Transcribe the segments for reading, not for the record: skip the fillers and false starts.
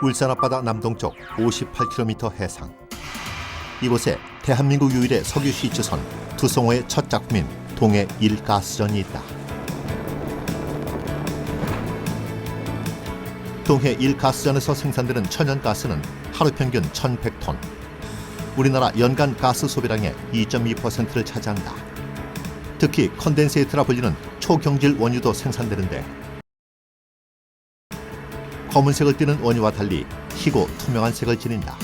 울산 앞바다 남동쪽 58km 해상. 이곳에 대한민국 유일의 석유 시추선 두성호의 첫 작품인 동해 1가스전이 있다. 동해 1가스전에서 생산되는 천연가스는 하루 평균 1,100톤. 우리나라 연간 가스 소비량의 2.2%를 차지한다. 특히 컨덴세이트라 불리는 초경질 원유도 생산되는데 검은색을 띠는 원유와 달리 희고 투명한 색을 지닌다.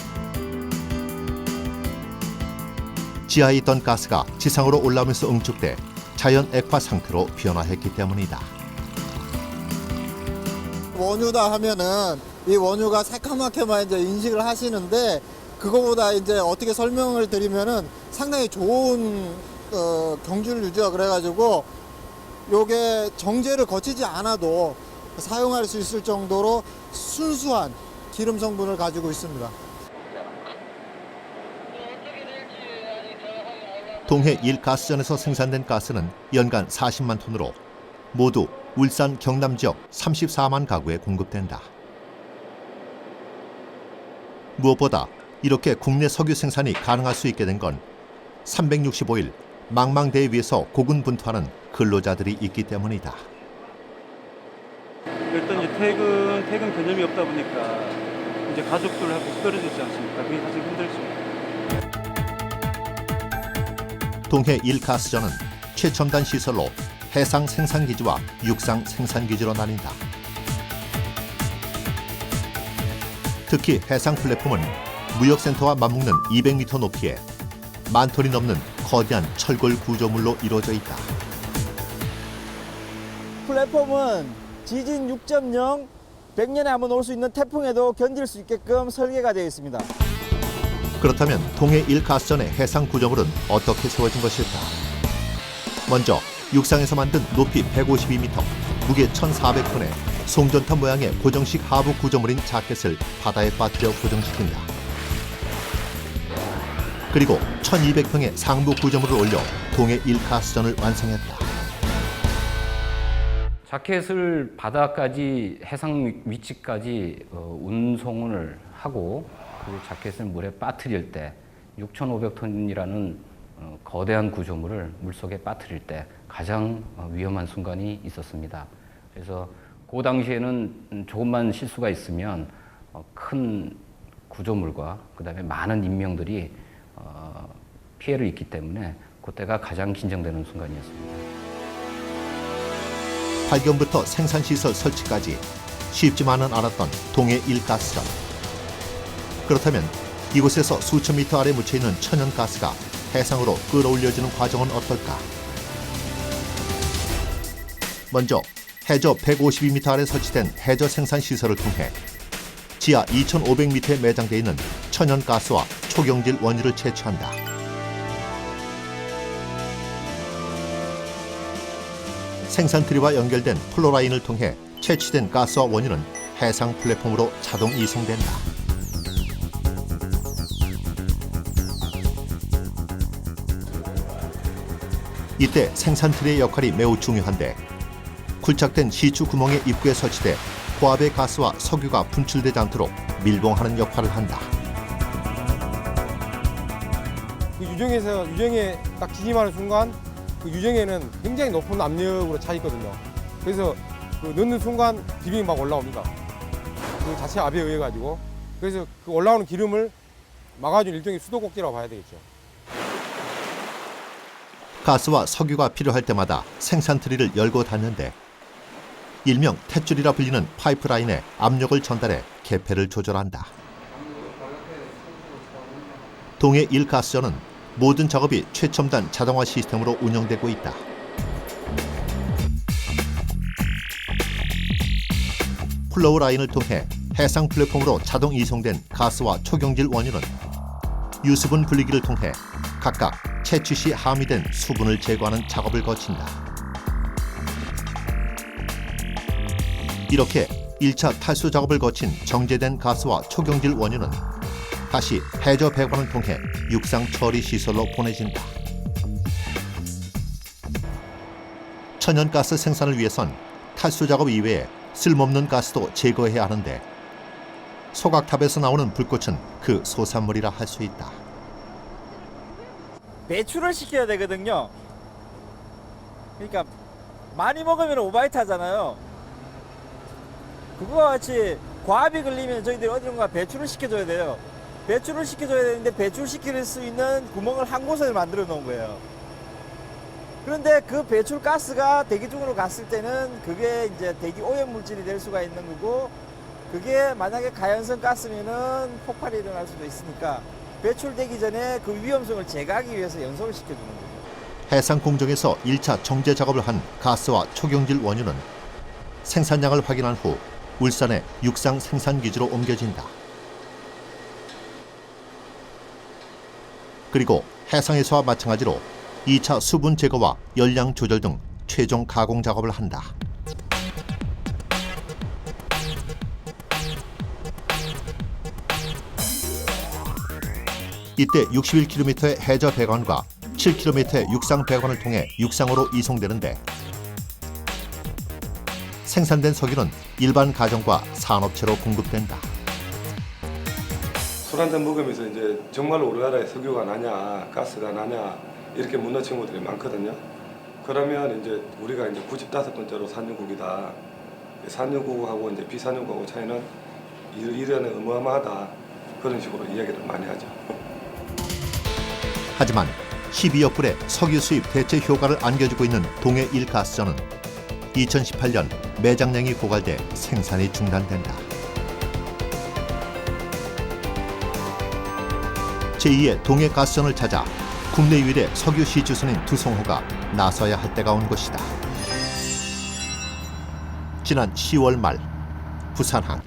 지하에 있던 가스가 지상으로 올라오면서 응축돼 자연 액화 상태로 변화했기 때문이다. 원유다 하면은 이 원유가 새카맣게만 이제 인식을 하시는데, 그거보다 이제 어떻게 설명을 드리면은 상당히 좋은 경주를 유지하 그래가지고 요게 정제를 거치지 않아도 사용할 수 있을 정도로 순수한 기름 성분을 가지고 있습니다. 동해 1가스전에서 생산된 가스는 연간 40만 톤으로 모두 울산 경남 지역 34만 가구에 공급된다. 무엇보다 이렇게 국내 석유 생산이 가능할 수 있게 된 건 365일 망망대해 위에서 고군분투하는 근로자들이 있기 때문이다. 일단 이제 퇴근 개념이 없다 보니까 이제 가족들하고 떨어져 있지 않습니까? 그게 가장 힘들죠. 동해 1가스전은 최첨단 시설로 해상 생산기지와 육상 생산기지로 나뉜다. 특히 해상 플랫폼은 무역센터와 맞먹는 200m 높이에 10,000톤이 넘는 거대한 철골 구조물로 이루어져 있다. 플랫폼은 지진 6.0, 100년에 한번 올 수 있는 태풍에도 견딜 수 있게끔 설계가 되어 있습니다. 그렇다면 동해 1가스전의 해상 구조물은 어떻게 세워진 것일까? 먼저 육상에서 만든 높이 152m, 무게 1,400톤의 송전탑 모양의 고정식 하부 구조물인 자켓을 바다에 빠뜨려 고정시킨다. 그리고 1,200평의 상부 구조물을 올려 동해 1가스전을 완성했다. 자켓을 바다까지 해상 위치까지 운송을 하고 그 자켓을 물에 빠뜨릴 때 6,500톤이라는 거대한 구조물을 물속에 빠뜨릴 때 가장 위험한 순간이 있었습니다. 그래서 그 당시에는 조금만 실수가 있으면 큰 구조물과 그다음에 많은 인명들이 피해를 입기 때문에 그때가 가장 긴장되는 순간이었습니다. 발견부터 생산시설 설치까지 쉽지만은 않았던 동해 1가스전. 그렇다면 이곳에서 수천 미터 아래 묻혀있는 천연가스가 해상으로 끌어올려지는 과정은 어떨까? 먼저 해저 152m 아래 설치된 해저 생산시설을 통해 지하 2,500m에 매장되어 있는 천연가스와 초경질 원유를 채취한다. 생산 트리와 연결된 플로라인을 통해 채취된 가스와 원유는 해상 플랫폼으로 자동 이송된다. 이때 생산 트리의 역할이 매우 중요한데 굴착된 시추 구멍의 입구에 설치돼 고압의 가스와 석유가 분출되지 않도록 밀봉하는 역할을 한다. 그 유정에 딱 진입하는 순간 그 유정에는 굉장히 높은 압력으로 차 있거든요. 그래서 그 넣는 순간 기름이 막 올라옵니다. 그 자체 압에 의해 가지고. 그래서 그 올라오는 기름을 막아주는 일종의 수도꼭지라고 봐야 되겠죠. 가스와 석유가 필요할 때마다 생산 트리를 열고 닫는데 일명 탯줄이라 불리는 파이프라인에 압력을 전달해 개폐를 조절한다. 동해 1가스전은 모든 작업이 최첨단 자동화 시스템으로 운영되고 있다. 플로우 라인을 통해 해상 플랫폼으로 자동 이송된 가스와 초경질 원유는 유수분 분리기를 통해 각각 채취 시 함유된 수분을 제거하는 작업을 거친다. 이렇게 1차 탈수 작업을 거친 정제된 가스와 초경질 원유는 다시 해저 배관을 통해 육상 처리 시설로 보내진다. 천연가스 생산을 위해선 탈수 작업 이외에 쓸모없는 가스도 제거해야 하는데 소각탑에서 나오는 불꽃은 그 소산물이라 할 수 있다. 배출을 시켜야 되거든요. 그러니까 많이 먹으면 오바이트 하잖아요. 그거와 같이 과압이 걸리면 저희들이 어디론가 배출을 시켜줘야 돼요. 배출을 시켜줘야 되는데 배출시킬 수 있는 구멍을 한 곳을 만들어 놓은 거예요. 그런데 그 배출 가스가 대기 중으로 갔을 때는 그게 이제 대기 오염 물질이 될 수가 있는 거고, 그게 만약에 가연성 가스면은 폭발이 일어날 수도 있으니까 배출되기 전에 그 위험성을 제거하기 위해서 연소를 시켜주는 거죠. 해상 공정에서 1차 정제 작업을 한 가스와 초경질 원유는 생산량을 확인한 후 울산의 육상 생산 기지로 옮겨진다. 그리고 해상에서와 마찬가지로 2차 수분 제거와 열량 조절 등 최종 가공 작업을 한다. 이때 61km의 해저 배관과 7km의 육상 배관을 통해 육상으로 이송되는데, 생산된 석유는 일반 가정과 산업체로 공급된다. 술 한잔 먹으면서 이제 정말 우리나라에 석유가 나냐, 가스가 나냐 이렇게 묻는 친구들이 많거든요. 그러면 이제 우리가 이제 95번째로 산유국이다. 산유국하고 이제 비산유국하고 차이는 이래는 어마어마하다. 그런 식으로 이야기를 많이 하죠. 하지만 12억 불의 석유 수입 대체 효과를 안겨주고 있는 동해 1가스전은 2018년 매장량이 고갈돼 생산이 중단된다. 제2의 동해 가스전을 찾아 국내 유일의 석유 시추선인 두성호가 나서야 할 때가 온 것이다. 지난 10월 말 부산항.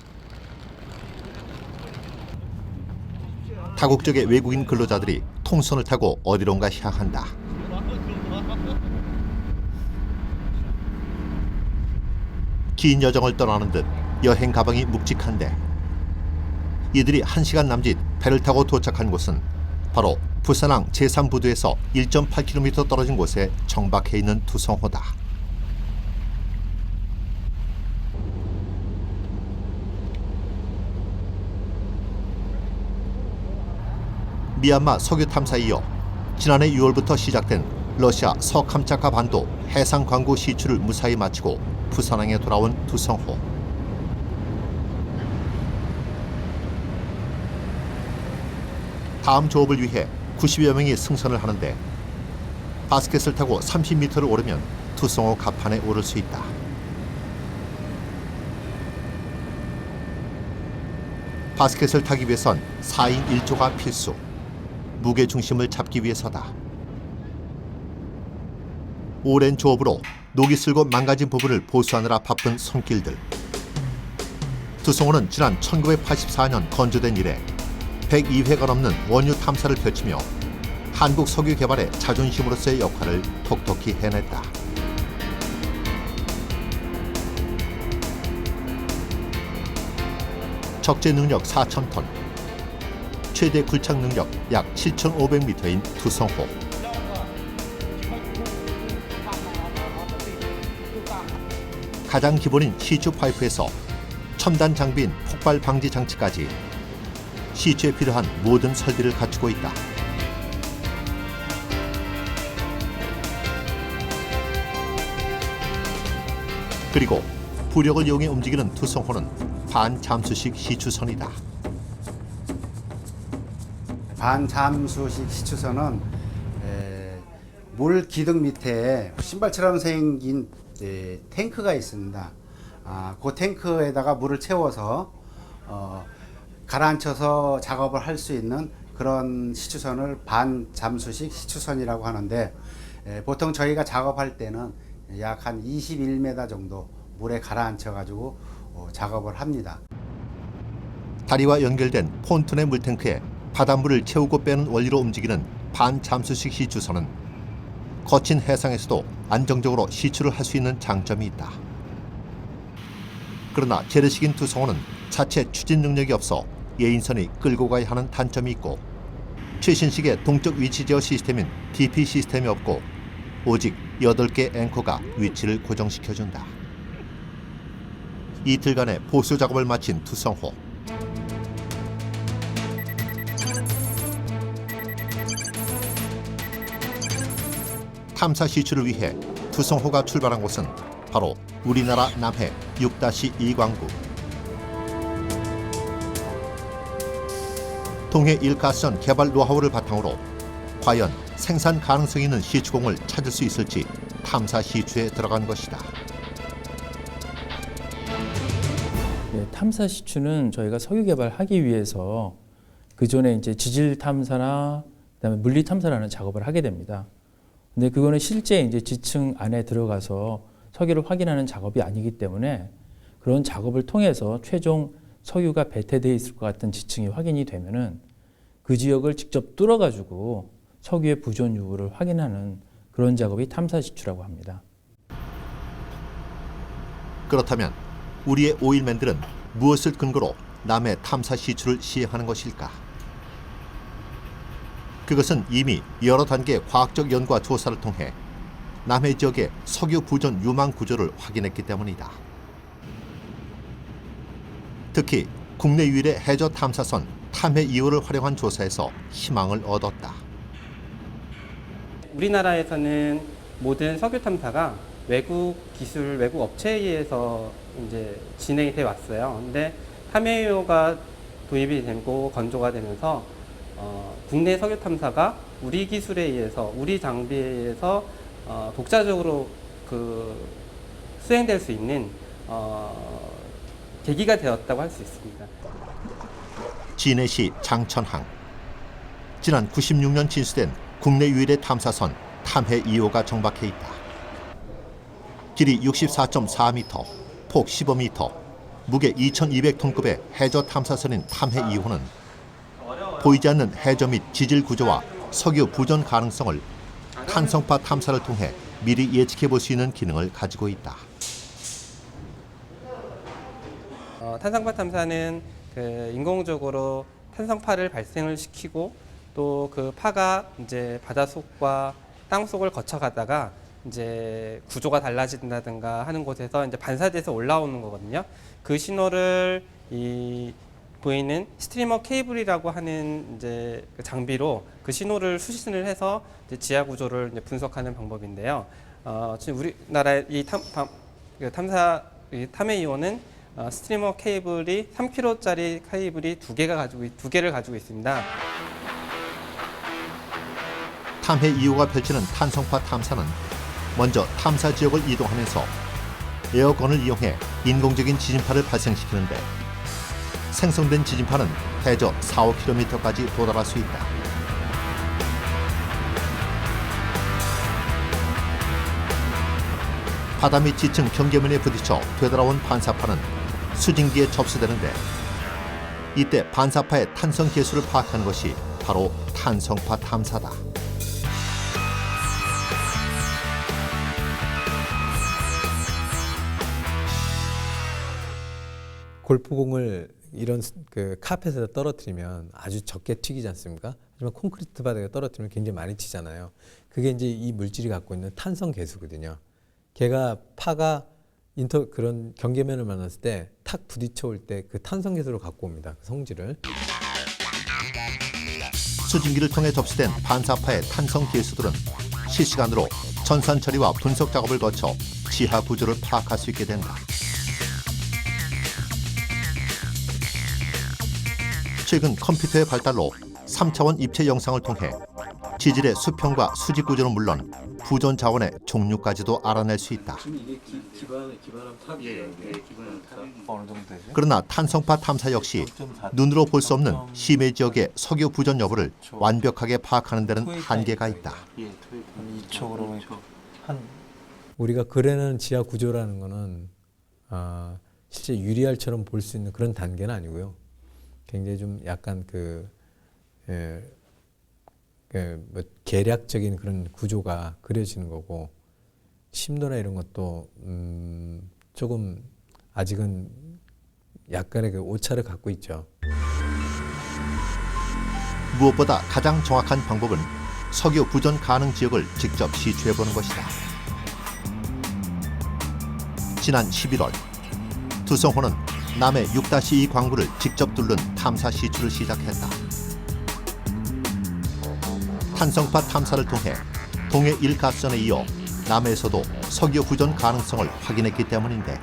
다국적의 외국인 근로자들이 통선을 타고 어디론가 향한다. 긴 여정을 떠나는 듯 여행 가방이 묵직한데, 이들이 1시간 남짓 배를 타고 도착한 곳은 바로 부산항 제3부두에서 1.8km 떨어진 곳에 정박해 있는 두성호다. 미얀마 석유 탐사에 이어 지난해 6월부터 시작된 러시아 서캄차카 반도 해상 광구 시추를 무사히 마치고 부산항에 돌아온 두성호. 다음 조업을 위해 90여 명이 승선을 하는데, 바스켓을 타고 30m를 오르면 두성호 갑판에 오를 수 있다. 바스켓을 타기 위해선 4인 1조가 필수. 무게중심을 잡기 위해서다. 오랜 조업으로 녹이 슬고 망가진 부분을 보수하느라 바쁜 손길들. 두성호는 지난 1984년 건조된 이래 102회가 넘는 원유 탐사를 펼치며 한국 석유 개발의 자존심으로서의 역할을 톡톡히 해냈다. 적재 능력 4,000톤, 최대 굴착 능력 약 7,500m인 두성호. 가장 기본인 시추 파이프에서 첨단 장비인 폭발 방지 장치까지 시추에 필요한 모든 설비를 갖추고 있다. 그리고 부력을 이용해 움직이는 두성호는 반잠수식 시추선이다. 반잠수식 시추선은 물 기둥 밑에 신발처럼 생긴 탱크가 있습니다. 그 탱크에다가 물을 채워서 가라앉혀서 작업을 할 수 있는 그런 시추선을 반잠수식 시추선이라고 하는데, 보통 저희가 작업할 때는 약 한 21m 정도 물에 가라앉혀 가지고 작업을 합니다. 다리와 연결된 폰톤의 물탱크에 바닷물을 채우고 빼는 원리로 움직이는 반잠수식 시추선은 거친 해상에서도 안정적으로 시추를 할 수 있는 장점이 있다. 그러나 재래식인 두성호는 자체 추진 능력이 없어 예인선이 끌고 가야 하는 단점이 있고, 최신식의 동적 위치 제어 시스템인 DP 시스템이 없고 오직 8개 앵커가 위치를 고정시켜준다. 이틀간의 보수 작업을 마친 두성호. 탐사 시추를 위해 투성호가 출발한 곳은 바로 우리나라 남해 6-2 광구. 동해 일가스전 개발 노하우를 바탕으로 과연 생산 가능성 있는 시추공을 찾을 수 있을지 탐사 시추에 들어간 것이다. 네, 탐사 시추는 저희가 석유 개발하기 위해서 그 전에 이제 지질 탐사나 그다음에 물리 탐사라는 작업을 하게 됩니다. 근데 그거는 실제 이제 지층 안에 들어가서 석유를 확인하는 작업이 아니기 때문에 그런 작업을 통해서 최종 석유가 배태되어 있을 것 같은 지층이 확인이 되면은 그 지역을 직접 뚫어가지고 석유의 부존 유무를 확인하는 그런 작업이 탐사 시추라고 합니다. 그렇다면 우리의 오일맨들은 무엇을 근거로 남해 탐사 시추를 시행하는 것일까? 그것은 이미 여러 단계의 과학적 연구와 조사를 통해 남해 지역의 석유 부존 유망 구조를 확인했기 때문이다. 특히 국내 유일의 해저 탐사선 탐해 2호를 활용한 조사에서 희망을 얻었다. 우리나라에서는 모든 석유 탐사가 외국 기술, 외국 업체에 의해서 이제 진행이 돼 왔어요. 근데 탐해2호가 도입이 되고 건조가 되면서 국내 석유 탐사가 우리 기술에 의해서, 우리 장비에 의해서 독자적으로 수행될 수 있는 계기가 되었다고 할 수 있습니다. 진해시 장천항. 지난 96년 진수된 국내 유일의 탐사선 탐해 2호가 정박해 있다. 길이 64.4m, 폭 15m, 무게 2200톤급의 해저 탐사선인 탐해 2호는 보이지 않는 해저 및 지질 구조와 석유 부존 가능성을 탄성파 탐사를 통해 미리 예측해 볼 수 있는 기능을 가지고 있다. 탄성파 탐사는 인공적으로 탄성파를 발생을 시키고 또 그 파가 이제 바닷속과 땅속을 거쳐가다가 이제 구조가 달라진다든가 하는 곳에서 이제 반사돼서 올라오는 거거든요. 그 신호를 보이는 스트리머 케이블이라고 하는 이제 그 장비로 그 신호를 수신을 해서 이제 지하 구조를 이제 분석하는 방법인데요. 지금 우리나라의 이 탐해 2호는 스트리머 케이블이 3km짜리 케이블이 두 개를 가지고 있습니다. 탐해 2호가 펼치는 탄성파 탐사는 먼저 탐사 지역을 이동하면서 에어건을 이용해 인공적인 지진파를 발생시키는데 생성된 지진파는 해저 4-5km까지 도달할 수 있다. 바다 및 지층 경계면에 부딪혀 되돌아온 반사파는 수증기에 접수되는데 이때 반사파의 탄성 계수를 파악하는 것이 바로 탄성파 탐사다. 골프공을 이런 그 카펫에다 떨어뜨리면 아주 적게 튀기지 않습니까? 하지만 콘크리트 바닥에 떨어뜨리면 굉장히 많이 튀잖아요. 그게 이제 이 물질이 갖고 있는 탄성 계수거든요. 걔가 파가 그런 경계면을 만났을 때 탁 부딪혀 올 때 그 탄성 계수를 갖고 옵니다. 그 성질을. 수증기를 통해 접수된 반사파의 탄성 계수들은 실시간으로 전산 처리와 분석 작업을 거쳐 지하 구조를 파악할 수 있게 된다. 최근 컴퓨터의 발달로 3차원 입체 영상을 통해 지질의 수평과 수직 구조는 물론 부존 자원의 종류까지도 알아낼 수 있다. 그러나 탄성파 탐사 역시 눈으로 볼 수 없는 심해 지역의 석유 부존 여부를 완벽하게 파악하는 데는 한계가 있다. 우리가 그려내는 지하 구조라는 거는 실제 유리알처럼 볼 수 있는 그런 단계는 아니고요. 굉장히 좀 약간 뭐 계략적인 그런 구조가 그려지는 거고 심도나 이런 것도 조금 아직은 약간의 그 오차를 갖고 있죠. 무엇보다 가장 정확한 방법은 석유 부존 가능 지역을 직접 시추해보는 것이다. 지난 11월 두성호는 남해 6-2 광구를 직접 뚫는 탐사 시추를 시작했다. 탄성파 탐사를 통해 동해 1가스전에 이어 남해에서도 석유 후전 가능성을 확인했기 때문인데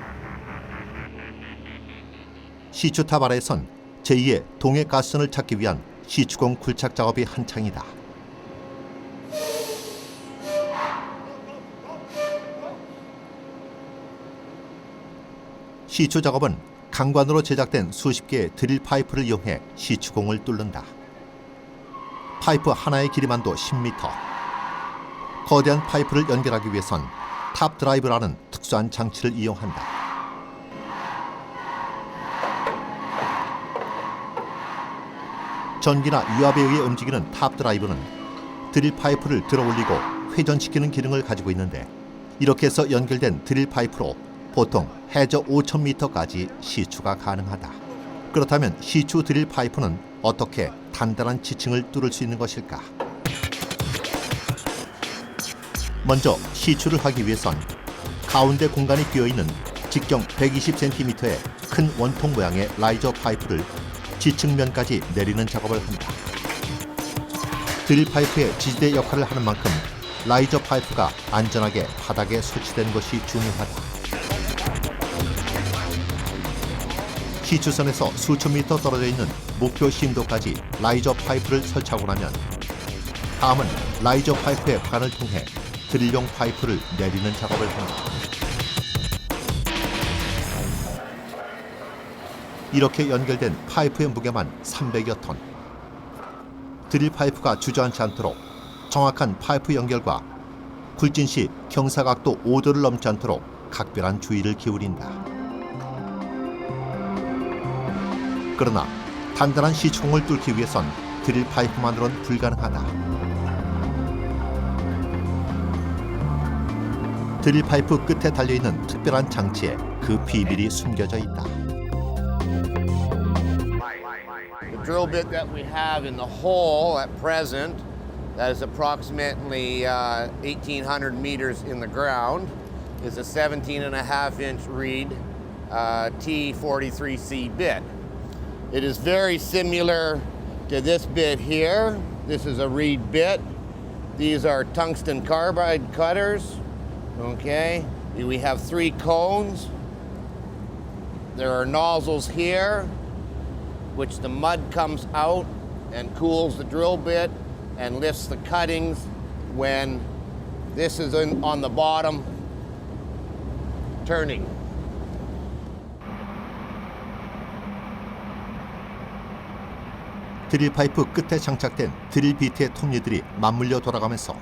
시추탑 아래에선 제2의 동해 가스전을 찾기 위한 시추공 굴착 작업이 한창이다. 시추 작업은 강관으로 제작된 수십 개의 드릴 파이프를 이용해 시추공을 뚫는다. 파이프 하나의 길이만도 10m. 거대한 파이프를 연결하기 위해선 탑 드라이브라는 특수한 장치를 이용한다. 전기나 유압에 의해 움직이는 탑 드라이브는 드릴 파이프를 들어올리고 회전시키는 기능을 가지고 있는데 이렇게 해서 연결된 드릴 파이프로 보통 해저 5,000m까지 시추가 가능하다. 그렇다면 시추 드릴 파이프는 어떻게 단단한 지층을 뚫을 수 있는 것일까? 먼저 시추를 하기 위해선 가운데 공간이 비어있는 직경 120cm의 큰 원통 모양의 라이저 파이프를 지층면까지 내리는 작업을 한다. 드릴 파이프의 지지대 역할을 하는 만큼 라이저 파이프가 안전하게 바닥에 설치된 것이 중요하다. 시추선에서 수천 미터 떨어져 있는 목표 심도까지 라이저 파이프를 설치하고 나면 다음은 라이저 파이프의 관을 통해 드릴용 파이프를 내리는 작업을 한다. 이렇게 연결된 파이프의 무게만 300여 톤. 드릴 파이프가 주저앉지 않도록 정확한 파이프 연결과 굴진 시 경사각도 5도를 넘지 않도록 각별한 주의를 기울인다. 그러나 단단한 시추공을 뚫기 위해선 드릴 파이프만으로는 불가능하다. 드릴 파이프 끝에 달려있는 특별한 장치에 그 비밀이 숨겨져 있다. The drill bit that we have in the hole at present, that is approximately 1,800 meters in the ground, is a 17.5-inch reed T43C bit. It is very similar to this bit here. This is a reed bit. These are tungsten carbide cutters. Okay, we have 3 cones. There are nozzles here, which the mud comes out and cools the drill bit and lifts the cuttings when this is on the bottom turning. 드릴 파이프 끝에 장착된 드릴 비트의 톱니들이 맞물려 돌아가면서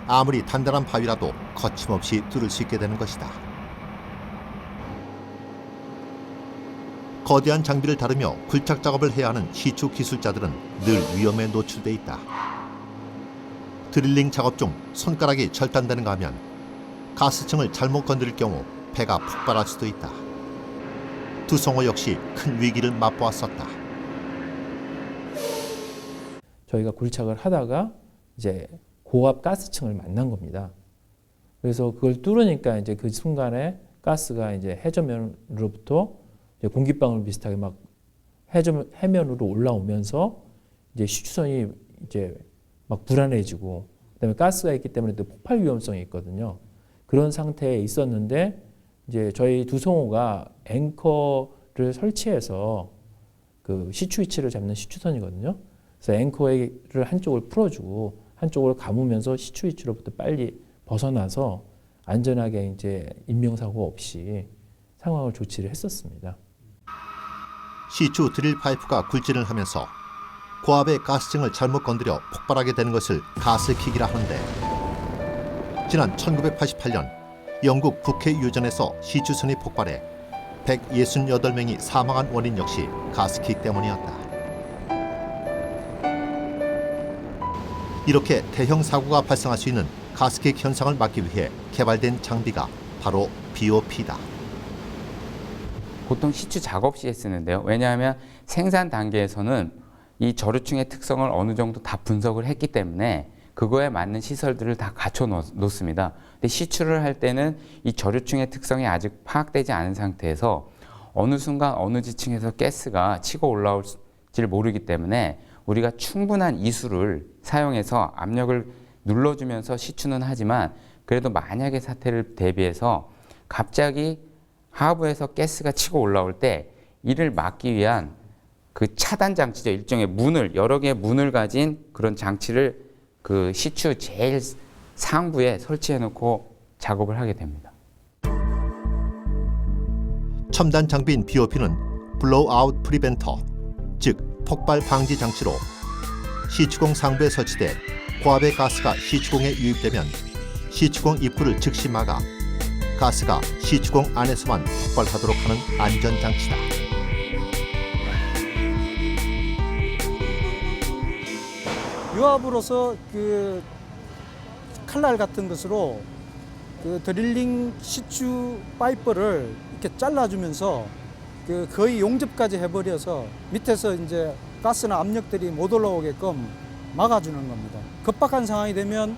아무리 단단한 바위라도 거침없이 뚫을 수 있게 되는 것이다. 거대한 장비를 다루며 굴착 작업을 해야 하는 시추 기술자들은 늘 위험에 노출돼 있다. 드릴링 작업 중 손가락이 절단되는가 하면 가스층을 잘못 건드릴 경우 배가 폭발할 수도 있다. 두성호 역시 큰 위기를 맛보았었다. 저희가 굴착을 하다가 이제 고압 가스층을 만난 겁니다. 그래서 그걸 뚫으니까 이제 그 순간에 가스가 이제 해저면으로부터 이제 공기방울 비슷하게 막 해면으로 올라오면서 이제 시추선이 이제 막 불안해지고 그다음에 가스가 있기 때문에 또 폭발 위험성이 있거든요. 그런 상태에 있었는데 이제 저희 두성호가 앵커를 설치해서 그 시추 위치를 잡는 시추선이거든요. 그래서 앵커를 한쪽을 풀어주고 한쪽을 감으면서 시추 위치로부터 빨리 벗어나서 안전하게 이제 인명사고 없이 상황을 조치를 했었습니다. 시추 드릴 파이프가 굴진을 하면서 고압의 가스층을 잘못 건드려 폭발하게 되는 것을 가스킥이라 하는데 지난 1988년 영국 북해 유전에서 시추선이 폭발해 168명이 사망한 원인 역시 가스킥 때문이었다. 이렇게 대형 사고가 발생할 수 있는 가스킥 현상을 막기 위해 개발된 장비가 바로 BOP다. 보통 시추 작업 시에 쓰는데요. 왜냐하면 생산 단계에서는 이 저류층의 특성을 어느 정도 다 분석을 했기 때문에 그거에 맞는 시설들을 다 갖춰 놓습니다. 근데 시추를 할 때는 이 저류층의 특성이 아직 파악되지 않은 상태에서 어느 순간 어느 지층에서 가스가 치고 올라올지 모르기 때문에 우리가 충분한 이수를 사용해서 압력을 눌러주면서 시추는 하지만 그래도 만약의 사태를 대비해서 갑자기 하부에서 가스가 치고 올라올 때 이를 막기 위한 그 차단 장치죠. 일종의 문을, 여러 개의 문을 가진 그런 장치를 그 시추 제일 상부에 설치해 놓고 작업을 하게 됩니다. 첨단 장비인 BOP는 블로우아웃 프리벤터, 즉 폭발 방지 장치로 시추공 상부에 설치돼 고압의 가스가 시추공에 유입되면 시추공 입구를 즉시 막아 가스가 시추공 안에서만 폭발하도록 하는 안전 장치다. 유압으로서 그 칼날 같은 것으로 그 드릴링 시추 파이프를 이렇게 잘라주면서 그 거의 용접까지 해버려서 밑에서 이제 가스나 압력들이 못 올라오게끔 막아주는 겁니다. 급박한 상황이 되면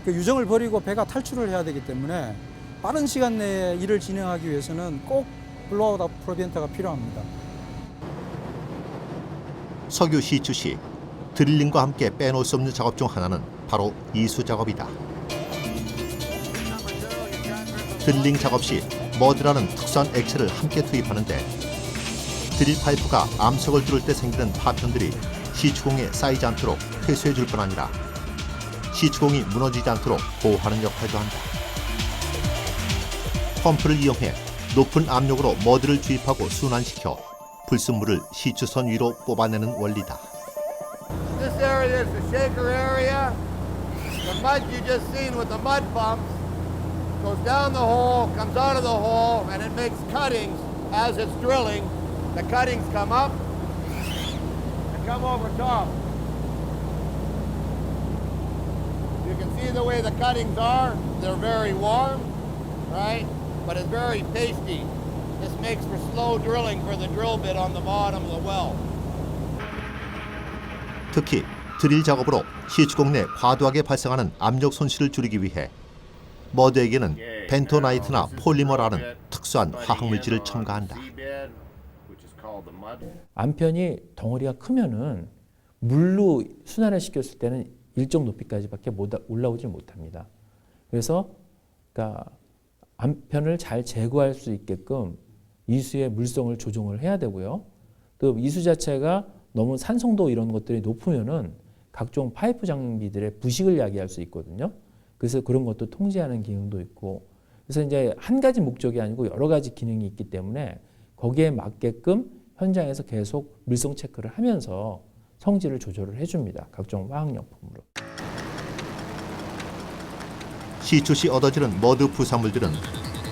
그 유정을 버리고 배가 탈출을 해야 되기 때문에 빠른 시간 내에 일을 진행하기 위해서는 꼭 블로우아웃 프리벤터가 필요합니다. 석유 시추 시 드릴링과 함께 빼놓을 수 없는 작업 중 하나는 바로 이수 작업이다. 드릴링 작업 시 머드라는 특수한 액체를 함께 투입하는데 드릴 파이프가 암석을 뚫을 때 생기는 파편들이 시추공에 쌓이지 않도록 회수해 줄 뿐 아니라 시추공이 무너지지 않도록 보호하는 역할도 한다. 펌프를 이용해 높은 압력으로 머드를 주입하고 순환시켜 불순물을 시추선 위로 뽑아내는 원리다. This area is the shaker area. The mud you just seen with the mud pumps goes down the hole, comes out of the hole, and it makes cuttings as it's drilling. The cuttings come up and come over top. You can see the way the cuttings are. They're very warm, right? But it's very pasty. This makes for slow drilling for the drill bit on the bottom of the well. 특히 드릴 작업으로 시추공 내 과도하게 발생하는 압력 손실을 줄이기 위해 머드에게는 벤토나이트나 폴리머라는 특수한 화학물질을 첨가한다. 암편이 덩어리가 크면은 물로 순환을 시켰을 때는 일정 높이까지밖에 올라오지 못합니다. 그래서 그러니까 암편을 잘 제거할 수 있게끔 이수의 물성을 조정을 해야 되고요. 또 이수 자체가 너무 산성도 이런 것들이 높으면은 각종 파이프 장비들의 부식을 야기할 수 있거든요. 그래서 그런 것도 통제하는 기능도 있고, 그래서 이제 한 가지 목적이 아니고 여러 가지 기능이 있기 때문에 거기에 맞게끔 현장에서 계속 물성 체크를 하면서 성질을 조절을 해줍니다. 각종 화학약품으로. 시추 시 얻어지는 머드 부산물들은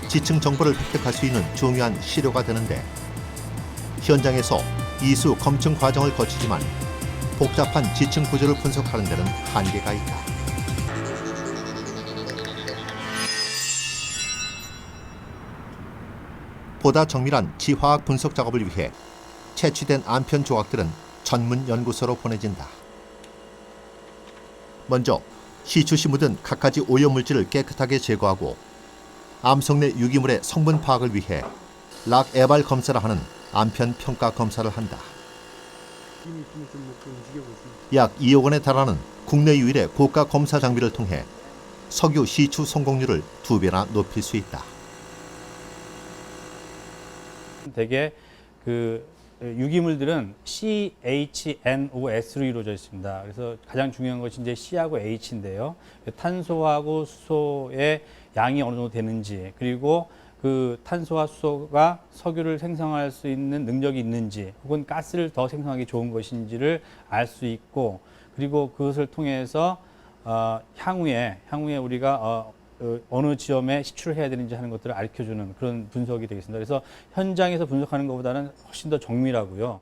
지층 정보를 획득할 수 있는 중요한 시료가 되는데 현장에서 이수 검증 과정을 거치지만 복잡한 지층 구조를 분석하는 데는 한계가 있다. 보다 정밀한 지화학 분석 작업을 위해 채취된 암편 조각들은 전문 연구소로 보내진다. 먼저 시추시 묻은 갖가지 오염물질을 깨끗하게 제거하고 암석 내 유기물의 성분 파악을 위해 락에발 검사를 하는 암편 평가 검사를 한다. 약 2억 원에 달하는 국내 유일의 고가 검사 장비를 통해 석유 시추 성공률을 2배나 높일 수 있다. 대개 그 유기물들은 CHNOS로 이루어져 있습니다. 그래서 가장 중요한 것이 이제 C하고 H인데요. 탄소하고 수소의 양이 어느 정도 되는지, 그리고 그 탄소와 수소가 석유를 생성할 수 있는 능력이 있는지, 혹은 가스를 더 생성하기 좋은 것인지를 알 수 있고, 그리고 그것을 통해서 향후에 우리가 어느 지점에 시추를 해야 되는지 하는 것들을 알려주는 그런 분석이 되겠습니다. 그래서 현장에서 분석하는 것보다는 훨씬 더 정밀하고요.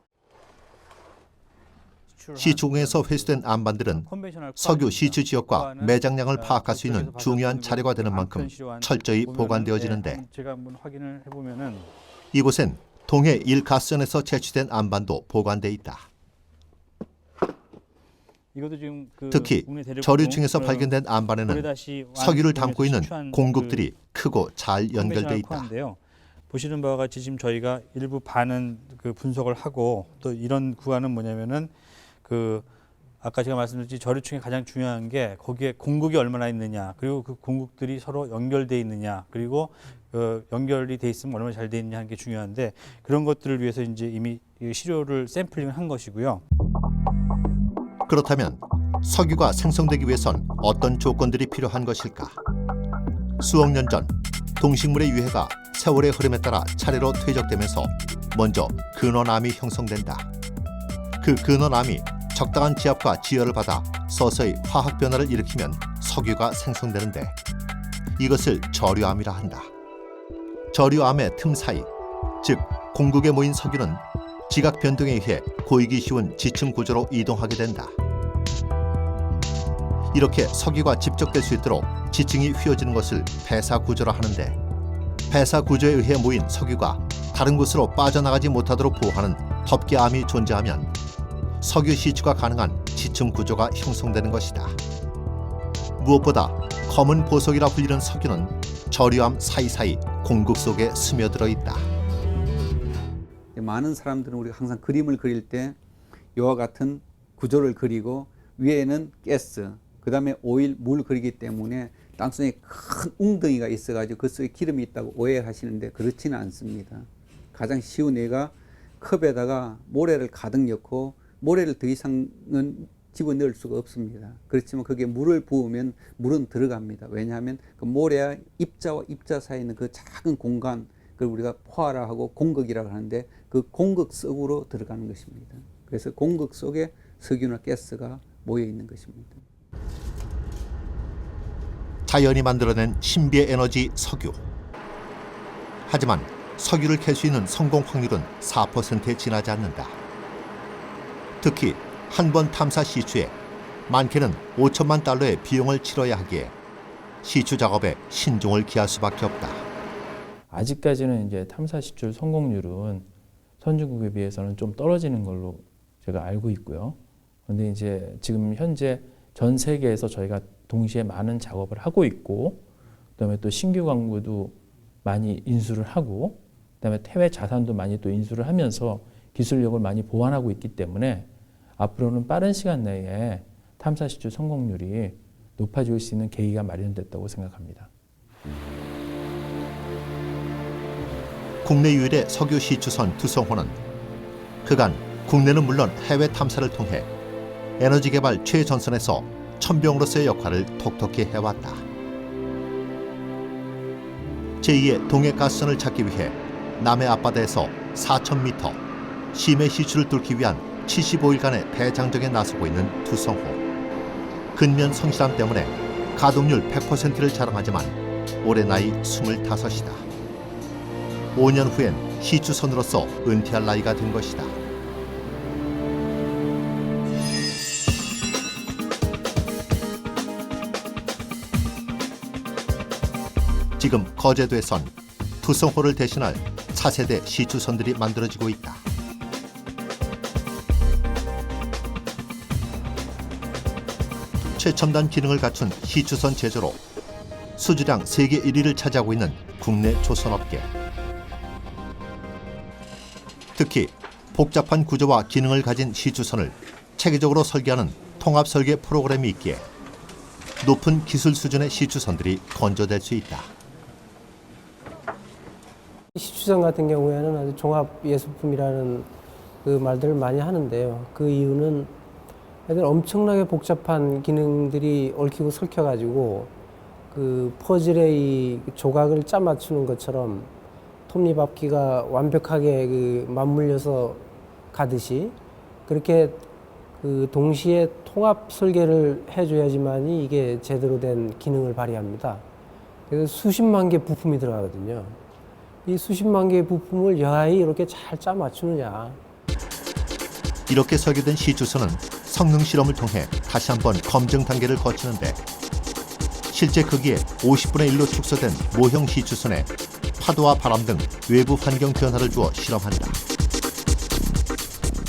시추공에서 회수된 암반들은 석유 시추 지역과 매장량을 파악할 수 있는 중요한 자료가 되는 만큼 철저히 보관되어지는데 제가 한번 확인을 해보면은 이곳엔 동해 1가스전에서 채취된 암반도 보관돼 있다. 이것도 지금 특히 저류층에서 발견된 암반에는 석유를 담고 있는 공급들이 크고 잘 연결돼 있다. 보시는 바와 같이 지금 저희가 일부 반은 그 분석을 하고, 또 이런 구간은 뭐냐면은 그 아까 제가 말씀드렸듯이 저류층이 가장 중요한 게 거기에 공극이 얼마나 있느냐, 그리고 그 공극들이 서로 연결돼 있느냐, 그리고 연결이 돼 있으면 얼마나 잘 돼 있느냐 하는 게 중요한데, 그런 것들을 위해서 이제 이미 시료를 샘플링을 한 것이고요. 그렇다면 석유가 생성되기 위해선 어떤 조건들이 필요한 것일까? 수억 년 전 동식물의 유해가 세월의 흐름에 따라 차례로 퇴적되면서 먼저 근원암이 형성된다. 그 근원암이 적당한 지압과 지열을 받아 서서히 화학 변화를 일으키면 석유가 생성되는데, 이것을 저류암이라 한다. 저류암의 틈 사이, 즉 공극에 모인 석유는 지각 변동에 의해 고이기 쉬운 지층 구조로 이동하게 된다. 이렇게 석유가 집적될 수 있도록 지층이 휘어지는 것을 배사 구조라 하는데, 배사 구조에 의해 모인 석유가 다른 곳으로 빠져나가지 못하도록 보호하는 덮개암이 존재하면 석유 시추가 가능한 지층 구조가 형성되는 것이다. 무엇보다 검은 보석이라 불리는 석유는 저류암 사이사이 공극 속에 스며들어 있다. 많은 사람들은 우리가 항상 그림을 그릴 때 이와 같은 구조를 그리고 위에는 가스, 그 다음에 오일, 물 그리기 때문에 땅속에 큰 웅덩이가 있어가지고 그 속에 기름이 있다고 오해하시는데 그렇지는 않습니다. 가장 쉬운 예가 컵에다가 모래를 가득 넣고 모래를 더 이상은 집어넣을 수가 없습니다. 그렇지만 거기에 물을 부으면 물은 들어갑니다. 왜냐하면 그 모래와 입자와 입자 사이에 있는 그 작은 공간, 그걸 우리가 포화라하고 공극이라고 하는데 그 공극 속으로 들어가는 것입니다. 그래서 공극 속에 석유나 가스가 모여 있는 것입니다. 자연이 만들어낸 신비의 에너지 석유. 하지만 석유를 캘 수 있는 성공 확률은 4%에 지나지 않는다. 특히 한 번 탐사 시추에 많게는 5천만 달러의 비용을 치러야 하기에 시추 작업에 신중을 기할 수밖에 없다. 아직까지는 이제 탐사 시추 성공률은 선진국에 비해서는 좀 떨어지는 걸로 제가 알고 있고요. 그런데 이제 지금 현재 전 세계에서 저희가 동시에 많은 작업을 하고 있고, 그다음에 또 신규 광구도 많이 인수를 하고, 그다음에 해외 자산도 많이 또 인수를 하면서 기술력을 많이 보완하고 있기 때문에 앞으로는 빠른 시간 내에 탐사 시추 성공률이 높아질 수 있는 계기가 마련됐다고 생각합니다. 국내 유일의 석유 시추선 두성호는 그간 국내는 물론 해외 탐사를 통해 에너지 개발 최전선에서 천병으로서의 역할을 톡톡히 해왔다. 제2의 동해가스선을 찾기 위해 남해 앞바다에서 4,000m 심해 시추를 뚫기 위한 75일간의 대장정에 나서고 있는 두성호. 근면 성실함 때문에 가동률 100%를 자랑하지만 올해 나이 25이다. 5년 후엔 시추선으로서 은퇴할 나이가 된 것이다. 지금 거제도에선 두성호를 대신할 차세대 시추선들이 만들어지고 있다. 최첨단 기능을 갖춘 시추선 제조로 수주량 세계 1위를 차지하고 있는 국내 조선업계. 특히 복잡한 구조와 기능을 가진 시추선을 체계적으로 설계하는 통합 설계 프로그램이 있기에 높은 기술 수준의 시추선들이 건조될 수 있다. 시추선 같은 경우에는 아주 종합 예술품이라는 그 말들을 많이 하는데요. 그 이유는 엄청나게 복잡한 기능들이 얽히고 설켜가지고 그 퍼즐의 이 조각을 짜 맞추는 것처럼 톱니바퀴가 완벽하게 그 맞물려서 가듯이 그렇게 그 동시에 통합 설계를 해줘야지만이 이게 제대로 된 기능을 발휘합니다. 그래서 수십만 개 부품이 들어가거든요. 이 수십만 개의 부품을 여하이 이렇게 잘 짜 맞추느냐. 이렇게 설계된 시추선은 성능 실험을 통해 다시 한번 검증 단계를 거치는데, 실제 크기의 50분의 1로 축소된 모형 시추선에 파도와 바람 등 외부 환경 변화를 주어 실험한다.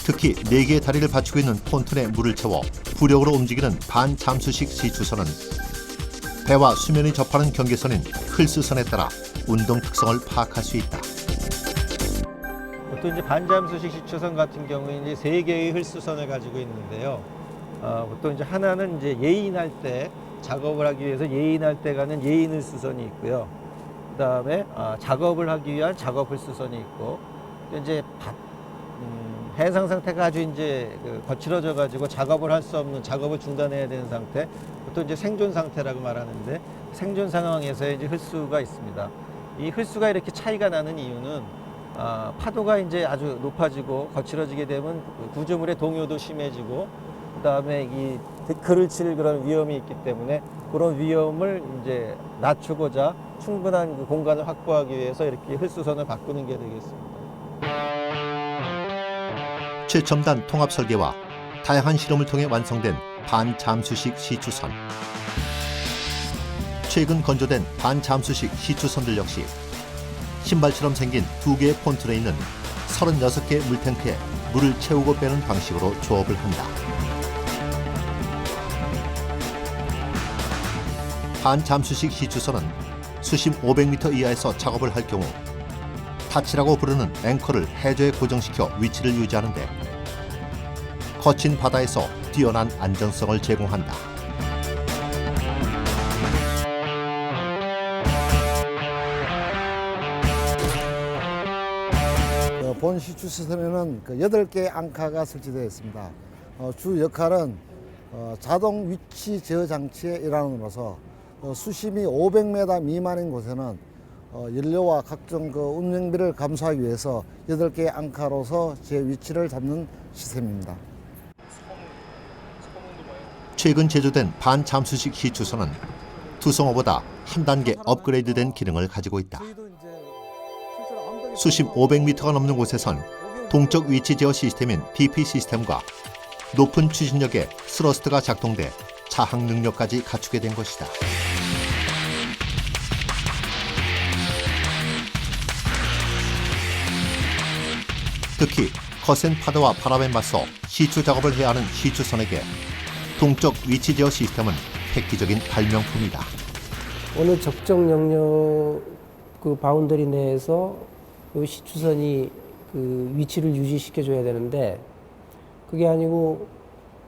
특히 4개의 다리를 받치고 있는 폰톤에 물을 채워 부력으로 움직이는 반잠수식 시추선은 배와 수면이 접하는 경계선인 흘수선에 따라 운동 특성을 파악할 수 있다. 보통 이제 반잠수식 시추선 같은 경우에 이제 3개의 흘수선을 가지고 있는데요. 보통 이제 하나는 이제 예인할 때 작업을 하기 위해서 예인할 때 가는 예인 흡수선이 있고요. 그다음에 작업을 하기 위한 작업 흡수선이 있고, 이제 해상 상태가 아주 이제 거칠어져 가지고 작업을 할 수 없는, 작업을 중단해야 되는 상태, 보통 이제 생존 상태라고 말하는데, 생존 상황에서의 이제 흡수가 있습니다. 이 흡수가 이렇게 차이가 나는 이유는 파도가 이제 아주 높아지고 거칠어지게 되면 구조물의 동요도 심해지고, 그다음에 이 데크를 칠 그런 위험이 있기 때문에 그런 위험을 이제 낮추고자 충분한 그 공간을 확보하기 위해서 이렇게 흡수선을 바꾸는 게 되겠습니다. 최첨단 통합 설계와 다양한 실험을 통해 완성된 반잠수식 시추선. 최근 건조된 반잠수식 시추선들 역시 신발처럼 생긴 2개의 폰트에 있는 36개의 물탱크에 물을 채우고 빼는 방식으로 조업을 한다. 반잠수식 시추선은 수심 500m 이하에서 작업을 할 경우 타치라고 부르는 앵커를 해저에 고정시켜 위치를 유지하는데 거친 바다에서 뛰어난 안정성을 제공한다. 본 시추선에는 8개의 앙카가 설치되어 있습니다. 주 역할은 자동 위치 제어 장치의 일환으로서 수심이 500m 미만인 곳에는 연료와 각종 운영비를 감소하기 위해서 8개의 앙카로서 제 위치를 잡는 시스템입니다. 최근 제조된 반잠수식 시추선은 투성어보다 한 단계 업그레이드된 기능을 가지고 있다. 수심 500m가 넘는 곳에선 동적 위치 제어 시스템인 DP 시스템과 높은 추진력의 스러스트가 작동돼 차항 능력까지 갖추게 된 것이다. 특히 거센 파도와 바람에 맞서 시추 작업을 해야 하는 시추선에게 동적 위치 제어 시스템은 획기적인 발명품이다. 어느 적정 영역 그 바운더리 내에서 그 시추선이 그 위치를 유지시켜줘야 되는데, 그게 아니고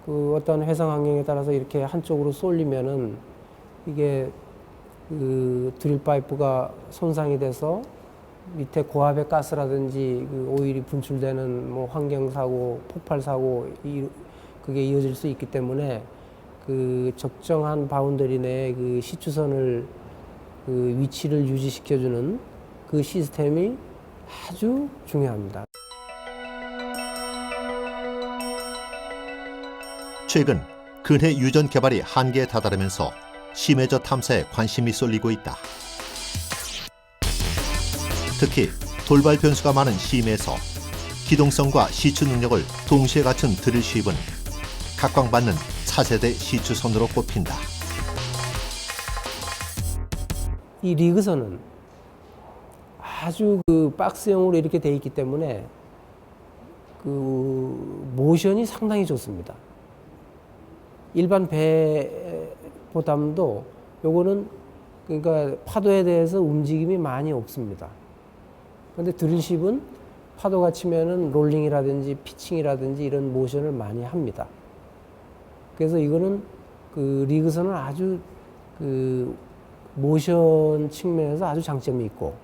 그 어떤 회상 환경에 따라서 이렇게 한쪽으로 쏠리면은 이게 그 드릴 파이프가 손상이 돼서 밑에 고압의 가스라든지 그 오일이 분출되는 뭐 환경 사고, 폭발 사고 그게 이어질 수 있기 때문에 그 적정한 바운더리 내에 그 시추선을 그 위치를 유지시켜주는 그 시스템이 아주 중요합니다. 최근 근해 유전 개발이 한계에 다다르면서 심해저 탐사에 관심이 쏠리고 있다. 특히 돌발 변수가 많은 심해에서 기동성과 시추 능력을 동시에 갖춘 드릴쉽은 각광받는 차세대 시추선으로 꼽힌다. 이 리그선은 아주 그 박스형으로 이렇게 돼 있기 때문에 그 모션이 상당히 좋습니다. 일반 배보다도 요거는 그러니까 파도에 대해서 움직임이 많이 없습니다. 그런데 드릴쉽은 파도가 치면은 롤링이라든지 피칭이라든지 이런 모션을 많이 합니다. 그래서 이거는 그 리그선은 아주 그 모션 측면에서 아주 장점이 있고,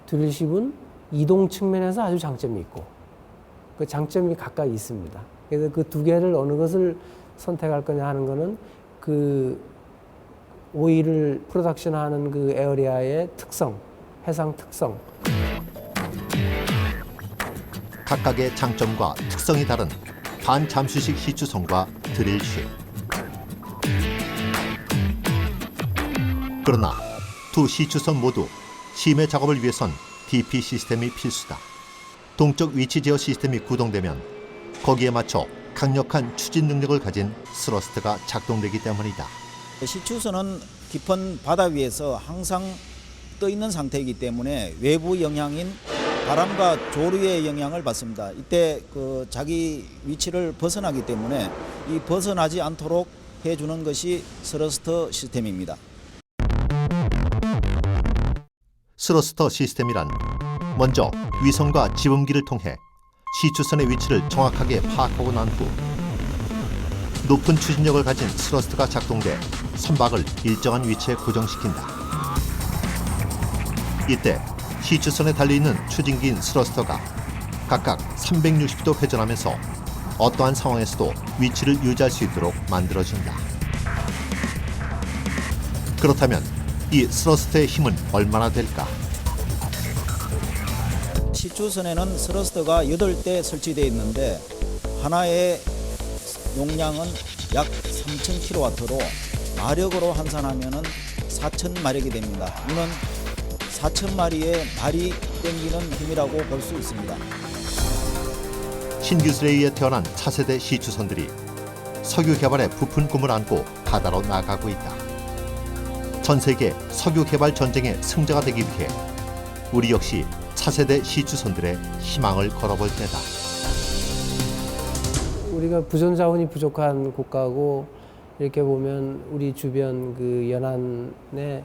드릴쉽은 이동 측면에서 아주 장점이 있고, 그 장점이 각각 있습니다. 그래서 그 두 개를 어느 것을 선택할 거냐 하는 거는 그 오일을 프로덕션하는 그 에어리아의 특성, 해상 특성. 각각의 장점과 특성이 다른 반잠수식 시추선과 드릴쉽. 그러나 두 시추선 모두 심해 작업을 위해선 DP 시스템이 필수다. 동적 위치 제어 시스템이 구동되면 거기에 맞춰 강력한 추진 능력을 가진 스러스트가 작동되기 때문이다. 시추선은 깊은 바다 위에서 항상 떠 있는 상태이기 때문에 외부 영향인 바람과 조류의 영향을 받습니다. 이때 그 자기 위치를 벗어나기 때문에 이 벗어나지 않도록 해주는 것이 스러스터 시스템입니다. 스러스터 시스템이란 먼저 위성과 지붕기를 통해 시추선의 위치를 정확하게 파악하고 난 후 높은 추진력을 가진 스러스트가 작동돼 선박을 일정한 위치에 고정시킨다. 이때 시추선에 달려있는 추진기인 스러스터가 각각 360도 회전하면서 어떠한 상황에서도 위치를 유지할 수 있도록 만들어진다. 그렇다면 이 스러스터의 힘은 얼마나 될까? 시추선에는 스러스터가 8대 설치되어 있는데 하나의 용량은 약 3000kW로 마력으로 환산하면 4000마력이 됩니다. 이는 4000마리의 말이 땡기는 힘이라고 볼 수 있습니다. 신기술에 의해 태어난 차세대 시추선들이 석유 개발의 부푼 꿈을 안고 바다로 나가고 있다. 전 세계 석유 개발 전쟁의 승자가 되기 위해 우리 역시 차세대 시추선들의 희망을 걸어볼 때다. 우리가 부전 자원이 부족한 국가고 이렇게 보면 우리 주변 그 연안에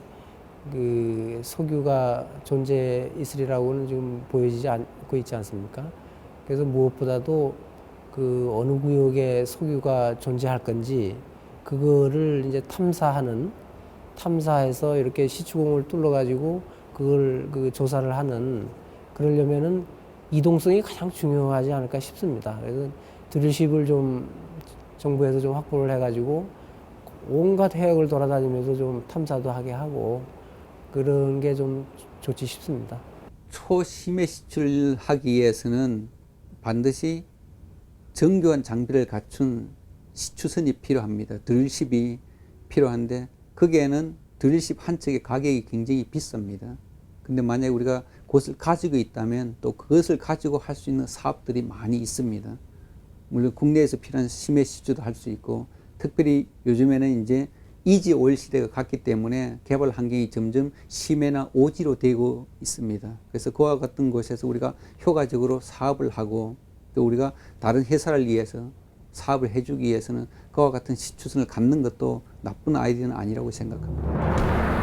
그 석유가 존재 있으리라고는 지금 보여지지 않고 있지 않습니까? 그래서 무엇보다도 그 어느 구역에 석유가 존재할 건지 그거를 이제 탐사해서 이렇게 시추공을 뚫어가지고 그걸 그 조사를 하는, 그러려면은 이동성이 가장 중요하지 않을까 싶습니다. 그래서 드릴십을 좀 정부에서 좀 확보를 해가지고 온갖 해역을 돌아다니면서 좀 탐사도 하게 하고 그런 게 좀 좋지 싶습니다. 초심해 시추를 하기 위해서는 반드시 정교한 장비를 갖춘 시추선이 필요합니다. 드릴십이 필요한데 거기에는 드릴십 한 척의 가격이 굉장히 비쌉니다. 근데 만약에 우리가 그것을 가지고 있다면 또 그것을 가지고 할 수 있는 사업들이 많이 있습니다. 물론 국내에서 필요한 심해 시추도 할 수 있고, 특별히 요즘에는 이제 이지 오일 시대가 갔기 때문에 개발 환경이 점점 심해나 오지로 되고 있습니다. 그래서 그와 같은 곳에서 우리가 효과적으로 사업을 하고 또 우리가 다른 회사를 위해서 사업을 해주기 위해서는 그와 같은 시추선을 갖는 것도 나쁜 아이디어는 아니라고 생각합니다.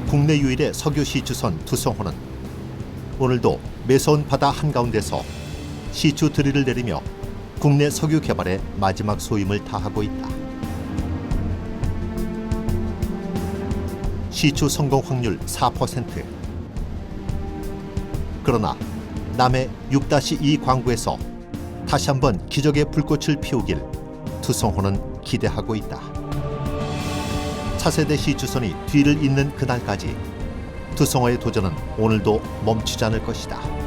국내 유일의 석유 시추선 투성호는 오늘도 매서운 바다 한가운데서 시추 드릴을 내리며 국내 석유 개발의 마지막 소임을 다하고 있다. 시추 성공 확률 4%. 그러나 남해 6-2 광구에서 다시 한번 기적의 불꽃을 피우길 투성호는 기대하고 있다. 차세대 시추선이 뒤를 잇는 그날까지 투성호의 도전은 오늘도 멈추지 않을 것이다.